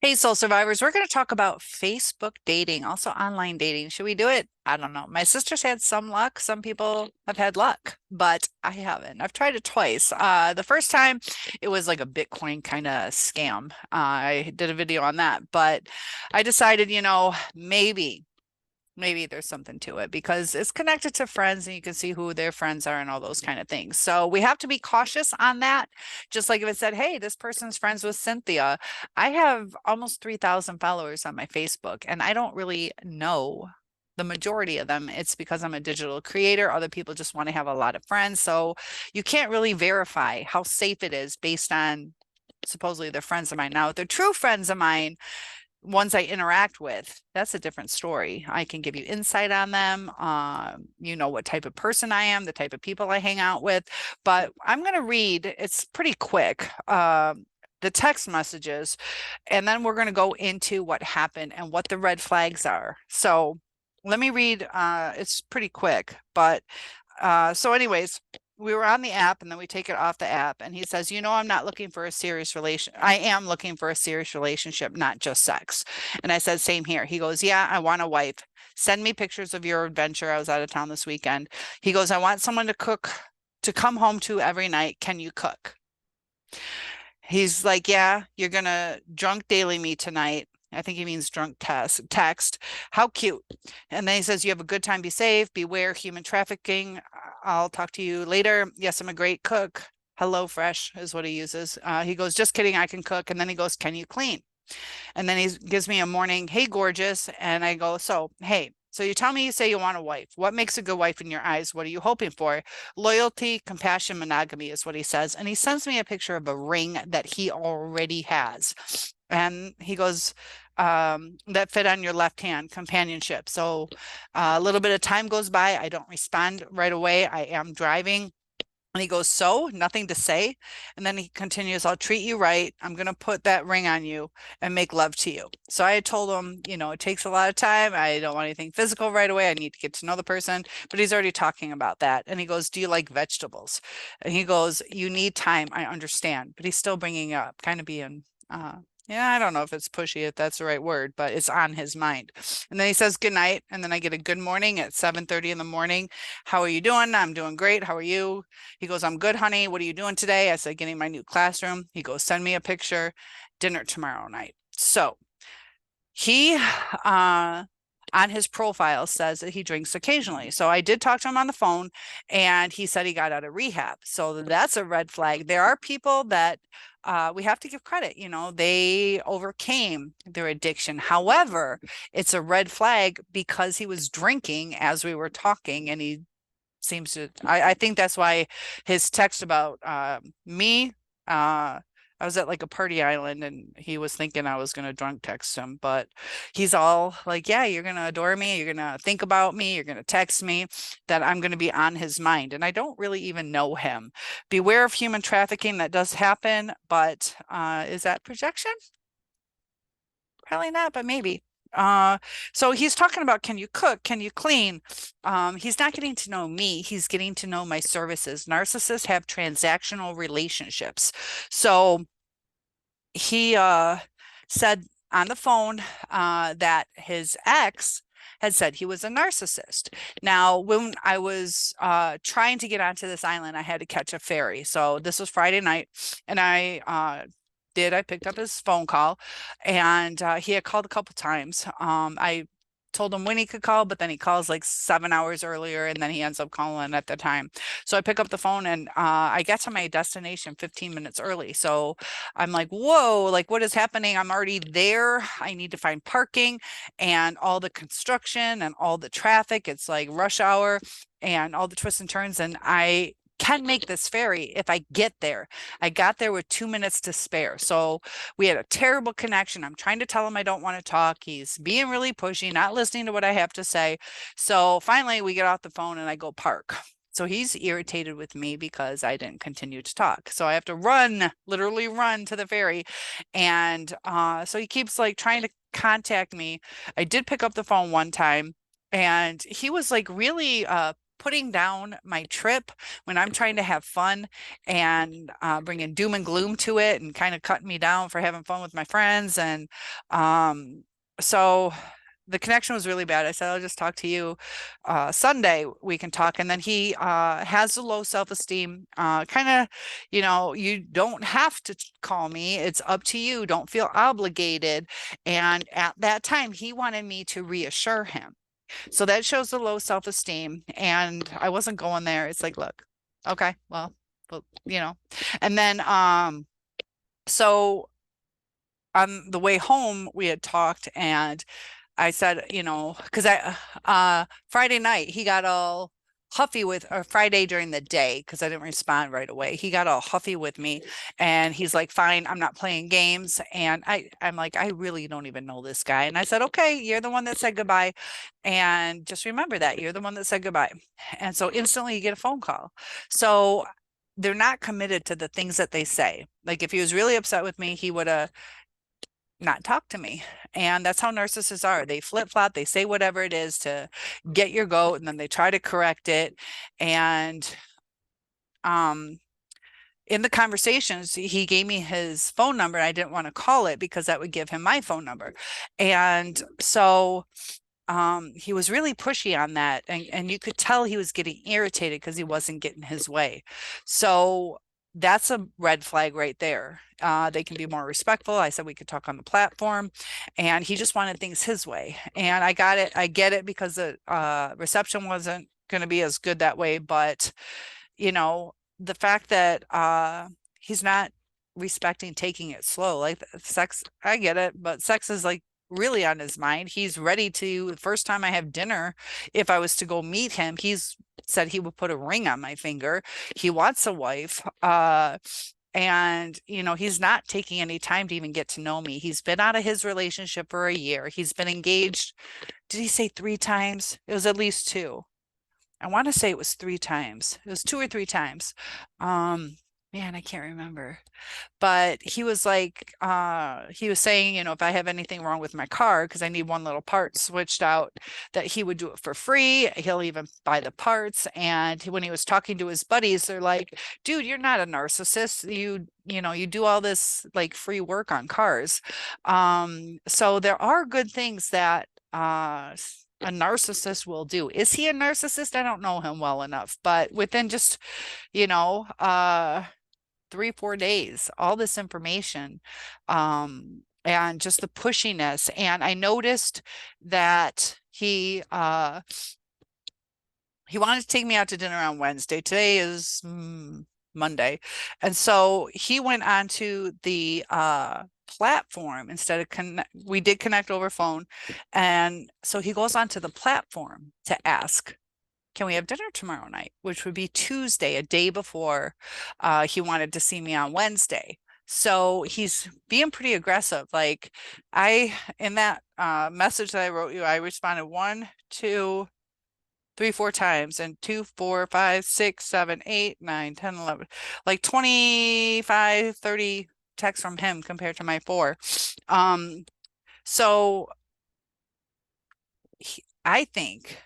Hey, Soul Survivors, we're going to talk about Facebook dating, also online dating. Should we do it? I don't know. My sister's had some luck. Some people have had luck, but I haven't. I've tried it twice. The first time it was like a Bitcoin kind of scam. I did a video on that, but I decided, maybe there's something to it because it's connected to friends and you can see who their friends are and all those kind of things. So we have to be cautious on that. Just like if it said, hey, this person's friends with Cynthia. I have almost 3,000 followers on my Facebook and I don't really know the majority of them. It's because I'm a digital creator. Other people just want to have a lot of friends. So you can't really verify how safe it is based on supposedly they're friends of mine. Now, if they're true friends of mine, ones I interact with, that's a different story. I can give you insight on them. You know what type of person I am, the type of people I hang out with. But I'm going to read, it's pretty quick, the text messages, and then we're going to go into what happened and what the red flags are. So let me read, it's pretty quick, but so anyways, we were on the app and then we take it off the app and he says, I'm not looking for a serious relation. I am looking for a serious relationship, not just sex. And I said, same here. He goes, yeah, I want a wife. Send me pictures of your adventure. I was out of town this weekend. He goes, I want someone to cook, to come home to every night. Can you cook? He's like, yeah, you're gonna drunk daily me tonight. I think he means drunk text. How cute. And then he says, you have a good time, be safe, beware human trafficking. I'll talk to you later. Yes, I'm a great cook. Hello Fresh is what he uses. He goes, just kidding, I can cook. And then he goes, can you clean? And then he gives me a morning, hey, gorgeous. And I go, so, hey, so you tell me you say you want a wife. What makes a good wife in your eyes? What are you hoping for? Loyalty, compassion, monogamy is what he says. And he sends me a picture of a ring that he already has. And he goes, that fit on your left hand, companionship. So a little bit of time goes by. I don't respond right away. I am driving. And he goes, so nothing to say. And then he continues, I'll treat you right. I'm going to put that ring on you and make love to you. So I had told him, it takes a lot of time. I don't want anything physical right away. I need to get to know the person. But he's already talking about that. And he goes, do you like vegetables? And he goes, you need time. I understand. But he's still bringing it up, kind of being, yeah, I don't know if it's pushy, if that's the right word, but it's on his mind. And then he says good night. And then I get a good morning at 7:30 in the morning. How are you doing? I'm doing great. How are you? He goes, I'm good, honey. What are you doing today? I said, getting my new classroom. He goes, send me a picture. Dinner tomorrow night. So he on his profile says that he drinks occasionally. So I did talk to him on the phone and he said he got out of rehab. So that's a red flag. There are people that we have to give credit, they overcame their addiction. However, it's a red flag because he was drinking as we were talking and he seems to, I think that's why his text about me, I was at like a party island and he was thinking I was going to drunk text him, but he's all like, yeah, you're going to adore me. You're going to think about me. You're going to text me, that I'm going to be on his mind. And I don't really even know him. Beware of human trafficking. That does happen, but is that projection? Probably not, but maybe. So he's talking about, can you cook? Can you clean? He's not getting to know me. He's getting to know my services. Narcissists have transactional relationships. So he said on the phone that his ex had said he was a narcissist. Now, when I was trying to get onto this island, I had to catch a ferry. So this was Friday night, and I picked up his phone call, and he had called a couple times. I told him when he could call, but then he calls like 7 hours earlier, and then he ends up calling at the time. So I pick up the phone, and I get to my destination 15 minutes early. So I'm like, whoa, like what is happening? I'm already there. I need to find parking and all the construction and all the traffic. It's like rush hour and all the twists and turns. And I can make this ferry if I get there. I got there with 2 minutes to spare. So we had a terrible connection. I'm trying to tell him I don't want to talk. He's being really pushy, not listening to what I have to say. So finally we get off the phone and I go park. So he's irritated with me because I didn't continue to talk. So I have to run, literally run to the ferry. And so he keeps like trying to contact me. I did pick up the phone one time and he was like really putting down my trip, when I'm trying to have fun and bringing doom and gloom to it and kind of cutting me down for having fun with my friends. And so the connection was really bad. I said, I'll just talk to you Sunday. We can talk. And then he has a low self-esteem, kind of, you don't have to call me. It's up to you. Don't feel obligated. And at that time, he wanted me to reassure him. So that shows the low self-esteem. And I wasn't going there. It's like, look, okay, well, and then, so on the way home, we had talked, and I said, because Friday night he got all huffy or Friday during the day, because I didn't respond right away. He got all huffy with me, and he's like, fine, I'm not playing games. And I'm like, I really don't even know this guy. And I said, okay, you're the one that said goodbye. And just remember that you're the one that said goodbye. And so instantly you get a phone call. So they're not committed to the things that they say. Like if he was really upset with me, he would have not talk to me. And that's how narcissists are. They flip-flop, they say whatever it is to get your goat, and then they try to correct it. And in the conversations, he gave me his phone number. I didn't want to call it because that would give him my phone number. And so he was really pushy on that, and you could tell he was getting irritated because he wasn't getting his way. So that's a red flag right there. They can be more respectful. I said we could talk on the platform, and he just wanted things his way. And I got it. I get it, because the reception wasn't going to be as good that way. But, the fact that he's not respecting taking it slow, like sex, I get it, but sex is like really on his mind. He's ready to, the first time I have dinner, if I was to go meet him, he's said he would put a ring on my finger. He wants a wife. And, he's not taking any time to even get to know me. He's been out of his relationship for a year. He's been engaged. Did he say 3 times? It was at least 2. I want to say it was 3 times. It was 2 or 3 times. Man, I can't remember. But he was like, he was saying, if I have anything wrong with my car, because I need one little part switched out, that he would do it for free. He'll even buy the parts. And when he was talking to his buddies, they're like, dude, you're not a narcissist. You do all this like free work on cars. So there are good things that a narcissist will do. Is he a narcissist? I don't know him well enough, but within just, 3-4 days, all this information, and just the pushiness. And I noticed that he wanted to take me out to dinner on Wednesday. Today is Monday. And so he went onto the platform instead of we did connect over phone. And so he goes onto the platform to ask, can we have dinner tomorrow night? Which would be Tuesday, a day before he wanted to see me on Wednesday. So he's being pretty aggressive. Like in that message that I wrote you, I responded 1, 2, 3, 4 times, and 2, 4, 5, 6, 7, 8, 9, 10, 11, like 25, 30 texts from him compared to my 4. So I think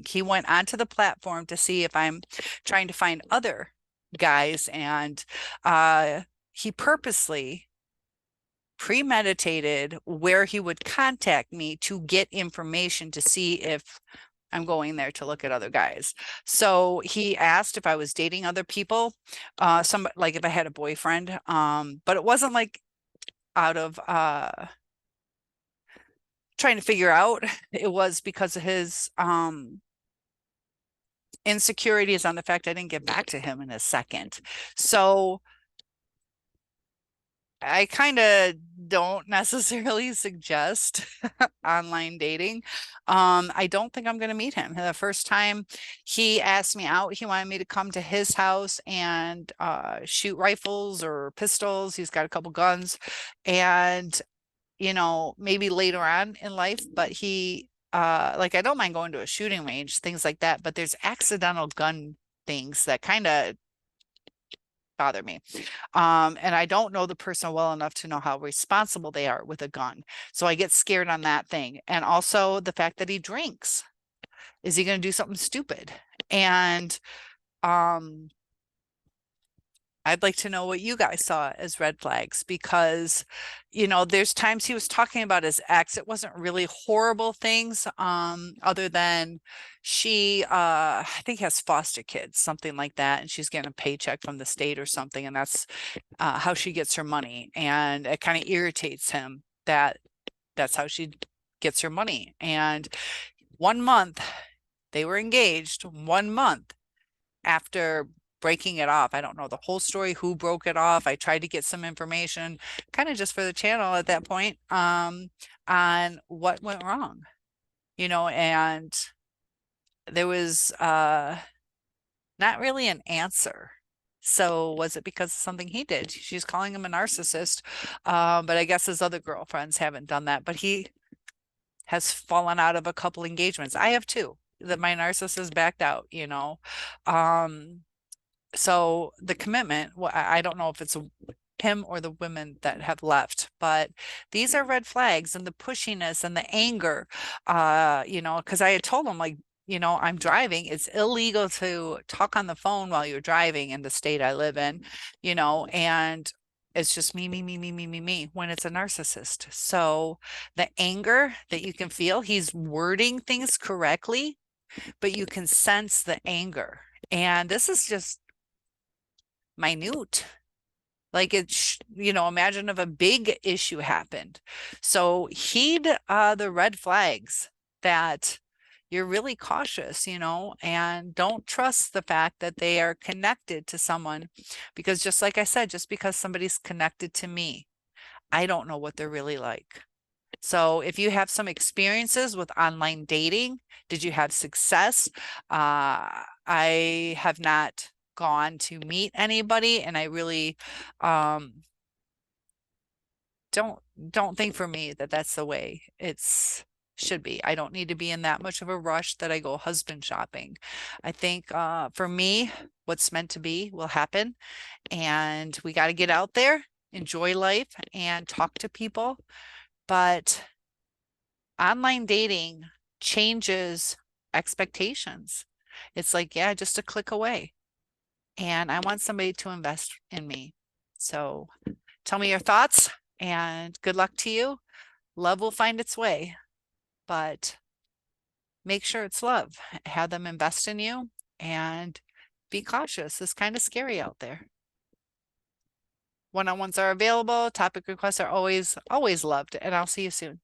he went onto the platform to see if I'm trying to find other guys, and he purposely premeditated where he would contact me to get information to see if I'm going there to look at other guys. So he asked if I was dating other people, like if I had a boyfriend, but it wasn't like out of trying to figure out. It was because of his insecurities on the fact I didn't get back to him in a second. So I kind of don't necessarily suggest online dating. I don't think I'm going to meet him. The first time he asked me out, he wanted me to come to his house and shoot rifles or pistols. He's got a couple guns, and maybe later on in life, but he like, I don't mind going to a shooting range, things like that, but there's accidental gun things that kind of bother me. And I don't know the person well enough to know how responsible they are with a gun. So I get scared on that thing. And also the fact that he drinks. Is he going to do something stupid? And I'd like to know what you guys saw as red flags because, there's times he was talking about his ex. It wasn't really horrible things, other than she, I think has foster kids, something like that. And she's getting a paycheck from the state or something. And that's how she gets her money. And it kind of irritates him that that's how she gets her money. And 1 month, they were engaged 1 month after breaking it off. I don't know the whole story, who broke it off. I tried to get some information kind of just for the channel at that point, on what went wrong, and there was not really an answer. So was it because of something he did? She's calling him a narcissist, but I guess his other girlfriends haven't done that. But he has fallen out of a couple engagements. I have too. That my narcissist backed out, so the commitment, well, I don't know if it's him or the women that have left, but these are red flags, and the pushiness and the anger, because I had told him, like, I'm driving. It's illegal to talk on the phone while you're driving in the state I live in, and it's just me, me, me, me, me, me, me when it's a narcissist. So the anger that you can feel, he's wording things correctly, but you can sense the anger. And this is just minute. Like imagine if a big issue happened. So heed the red flags that you're really cautious, and don't trust the fact that they are connected to someone, because just like I said, just because somebody's connected to me, I don't know what they're really like. So if you have some experiences with online dating, did you have success? I have not gone to meet anybody, and I really don't think for me that that's the way it's should be. I don't need to be in that much of a rush that I go husband shopping. I think for me, what's meant to be will happen, and we got to get out there, enjoy life, and talk to people. But online dating changes expectations. It's like, yeah, just a click away. And I want somebody to invest in me. So tell me your thoughts, and good luck to you. Love will find its way, but make sure it's love. Have them invest in you, and be cautious. It's kind of scary out there. One-on-ones are available. Topic requests are always loved, and I'll see you soon.